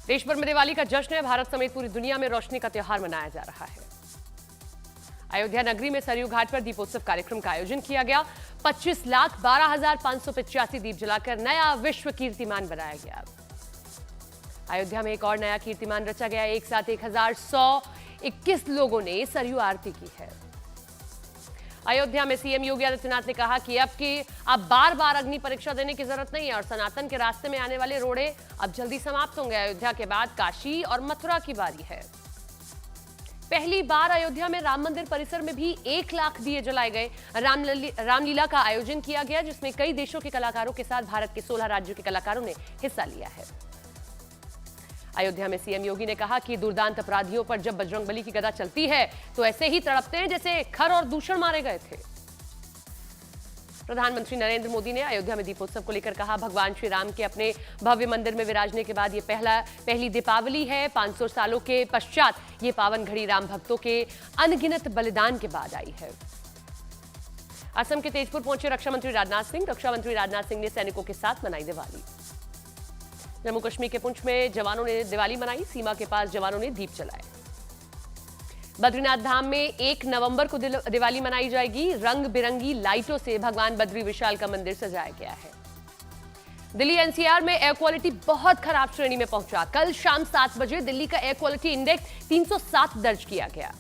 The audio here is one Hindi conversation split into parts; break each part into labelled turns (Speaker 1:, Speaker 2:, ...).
Speaker 1: देश भर में दिवाली का जश्न है। भारत समेत पूरी दुनिया में रोशनी का त्योहार मनाया जा रहा है। अयोध्या नगरी में सरयू घाट पर दीपोत्सव कार्यक्रम का आयोजन किया गया। 25,12,585 दीप जलाकर नया विश्व कीर्तिमान बनाया गया। अयोध्या में एक और नया कीर्तिमान रचा गया। एक साथ 1,121 लोगों ने सरयू आरती की है। अयोध्या में सीएम योगी आदित्यनाथ ने कहा कि अब बार बार अग्नि परीक्षा देने की जरूरत नहीं है और सनातन के रास्ते में आने वाले रोड़े अब जल्दी समाप्त होंगे। अयोध्या के बाद काशी और मथुरा की बारी है। पहली बार अयोध्या में राम मंदिर परिसर में भी 1 लाख दिए जलाए गए। रामलीला का आयोजन किया गया, जिसमें कई देशों के कलाकारों के साथ भारत के 16 राज्यों के कलाकारों ने हिस्सा लिया है। अयोध्या में सीएम योगी ने कहा कि दुर्दांत अपराधियों पर जब बजरंगबली की गदा चलती है तो ऐसे ही तड़पते हैं जैसे खर और दूषण मारे गए थे। प्रधानमंत्री नरेंद्र मोदी ने अयोध्या में दीपोत्सव को लेकर कहा, भगवान श्री राम के अपने भव्य मंदिर में विराजने के बाद ये पहली दीपावली है। 500 सालों के पश्चात ये पावन घड़ी राम भक्तों के अनगिनत बलिदान के बाद आई है। असम के तेजपुर पहुंचे रक्षा मंत्री राजनाथ सिंह। रक्षा मंत्री राजनाथ सिंह ने सैनिकों के साथ मनाई दिवाली। जम्मू कश्मीर के पुंछ में जवानों ने दिवाली मनाई। सीमा के पास जवानों ने दीप जलाए। बद्रीनाथ धाम में 1 नवंबर को दिवाली मनाई जाएगी। रंग बिरंगी लाइटों से भगवान बद्री विशाल का मंदिर सजाया गया है। दिल्ली एनसीआर में एयर क्वालिटी बहुत खराब श्रेणी में पहुंचा। कल शाम 7 बजे दिल्ली का एयर क्वालिटी इंडेक्स 307 दर्ज किया गया।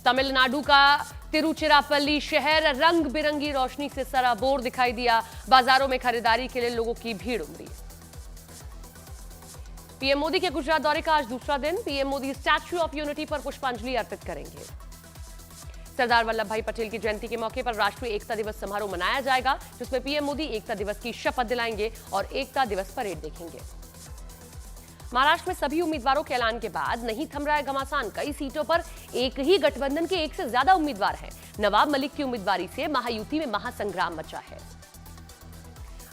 Speaker 1: तमिलनाडु का तिरुचिरापल्ली शहर रंग बिरंगी रोशनी से सराबोर दिखाई दिया। बाजारों में खरीदारी के लिए लोगों की भीड़ उमड़ी। पीएम मोदी के गुजरात दौरे का आज दूसरा दिन। PM Modi statue of unity पर पुष्पांजलि अर्पित करेंगे। सरदार वल्लभ भाई पटेल की जयंती के मौके पर राष्ट्रीय एकता दिवस समारोह मनाया जाएगा, जिसमें पीएम मोदी एकता दिवस की शपथ दिलाएंगे और एकता दिवस परेड देखेंगे। महाराष्ट्र में सभी उम्मीदवारों के ऐलान के बाद नहीं थम रहा है घमासान। कई सीटों पर एक ही गठबंधन के 1 से ज्यादा उम्मीदवार हैं। नवाब मलिक की उम्मीदवारी से महायुति में महासंग्राम मचा है।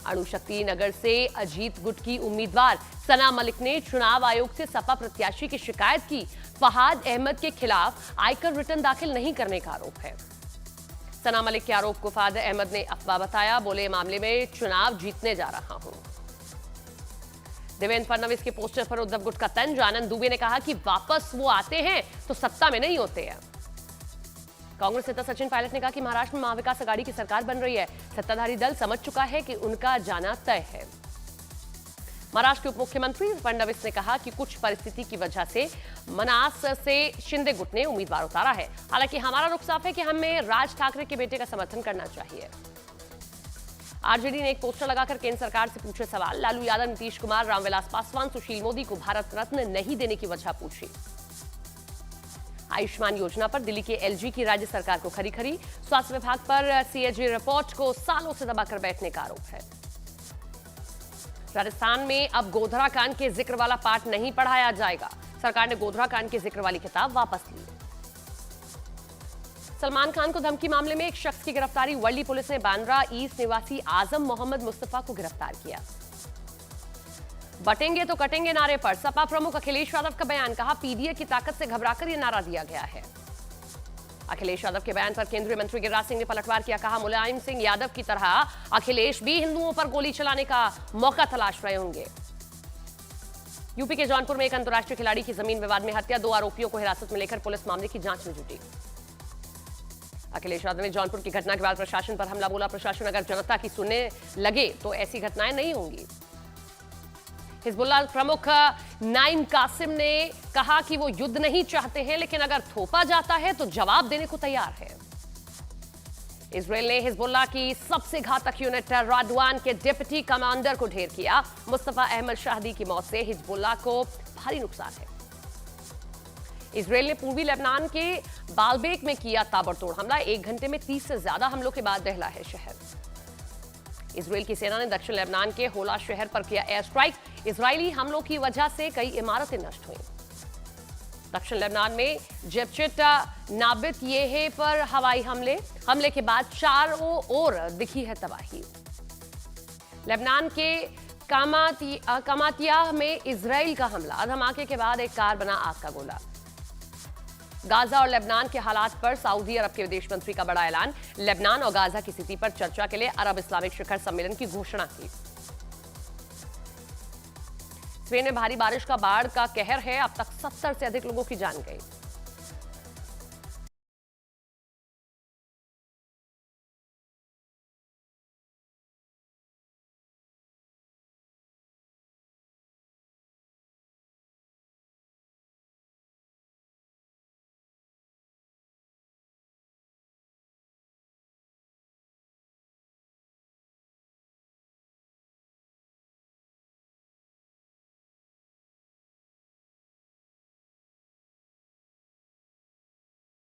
Speaker 1: अणुशक्ति नगर से अजीत गुट की उम्मीदवार सना मलिक ने चुनाव आयोग से सपा प्रत्याशी की शिकायत की। फहाद अहमद के खिलाफ आयकर रिटर्न दाखिल नहीं करने का आरोप है। सना मलिक के आरोप को फहाद अहमद ने अफवाह बताया। बोले, मामले में चुनाव जीतने जा रहा हूं। देवेंद्र फडणवीस के पोस्टर पर उद्धव गुट का तंज। आनंद दुबे ने कहा कि वापस वो आते हैं तो सत्ता में नहीं होते हैं। कांग्रेस नेता सचिन पायलट ने कहा कि महाराष्ट्र में महाविकास आघाड़ी की सरकार बन रही है। सत्ताधारी दल समझ चुका है कि उनका जाना तय है। महाराष्ट्र के उप मुख्यमंत्री फडणवीस ने कहा कि कुछ परिस्थिति की वजह से मनास से शिंदे गुट ने उम्मीदवार उतारा है। हालांकि हमारा रुख साफ है कि हमें राज ठाकरे के बेटे का समर्थन करना चाहिए। आरजेडी ने एक पोस्टर लगाकर केंद्र सरकार से पूछे सवाल। लालू यादव, नीतीश कुमार, रामविलास पासवान, सुशील मोदी को भारत रत्न नहीं देने की वजह पूछी। आयुष्मान योजना पर दिल्ली के एलजी की राज्य सरकार को खरी खरी। स्वास्थ्य विभाग पर सीएजी रिपोर्ट को सालों से दबाकर बैठने का आरोप है। राजस्थान में अब गोधरा कांड के जिक्र वाला पाठ नहीं पढ़ाया जाएगा। सरकार ने गोधरा कांड के जिक्र वाली किताब वापस ली। सलमान खान को धमकी मामले में एक शख्स की गिरफ्तारी। वर्ली पुलिस ने बांद्रा ईस्ट निवासी आजम मोहम्मद मुस्तफा को गिरफ्तार किया। बटेंगे तो कटेंगे नारे पर सपा प्रमुख अखिलेश यादव का बयान। कहा, पीडीए की ताकत से घबराकर यह नारा दिया गया है। अखिलेश यादव के बयान पर केंद्रीय मंत्री गिरिराज सिंह ने पलटवार किया। कहा, मुलायम सिंह यादव की तरह अखिलेश भी हिंदुओं पर गोली चलाने का मौका तलाश रहे होंगे। यूपी के जौनपुर में एक अंतर्राष्ट्रीय खिलाड़ी की जमीन विवाद में हत्या। 2 आरोपियों को हिरासत में लेकर पुलिस मामले की जांच में जुटी। अखिलेश यादव ने जौनपुर की घटना के बाद प्रशासन पर हमला बोला। प्रशासन अगर जनता की सुनने लगे तो ऐसी घटनाएं नहीं होंगी। हिजबुल्लाह प्रमुख नाइम कासिम ने कहा कि वो युद्ध नहीं चाहते हैं, लेकिन अगर थोपा जाता है तो जवाब देने को तैयार है। इजरायल ने हिजबुल्लाह की सबसे घातक यूनिट राडवान के डिप्टी कमांडर को ढेर किया। मुस्तफा अहमद शाहदी की मौत से हिजबुल्लाह को भारी नुकसान है। इजरायल ने पूर्वी लेबनान के बालबेक में किया ताबड़तोड़ हमला। 1 घंटे में 30 से ज्यादा हमलों के बाद दहला है शहर। इजरायल की सेना ने दक्षिण लेबनान के होला शहर पर किया एयर स्ट्राइक। इजरायली हमलों की वजह से कई इमारतें नष्ट हुई। दक्षिण लेबनान में जेबचिट नाबित येहे पर हवाई हमले के बाद चारों ओर दिखी है तबाही। लेबनान के कामातिया में इजराइल का हमला। धमाके के बाद एक कार बना आग का गोला। गाजा और लेबनान के हालात पर सऊदी अरब के विदेश मंत्री का बड़ा ऐलान। लेबनान और गाजा की स्थिति पर चर्चा के लिए अरब इस्लामिक शिखर सम्मेलन की घोषणा की। स्पेन में भारी बारिश का बाढ़ का कहर है, अब तक 70 से अधिक लोगों की जान गई।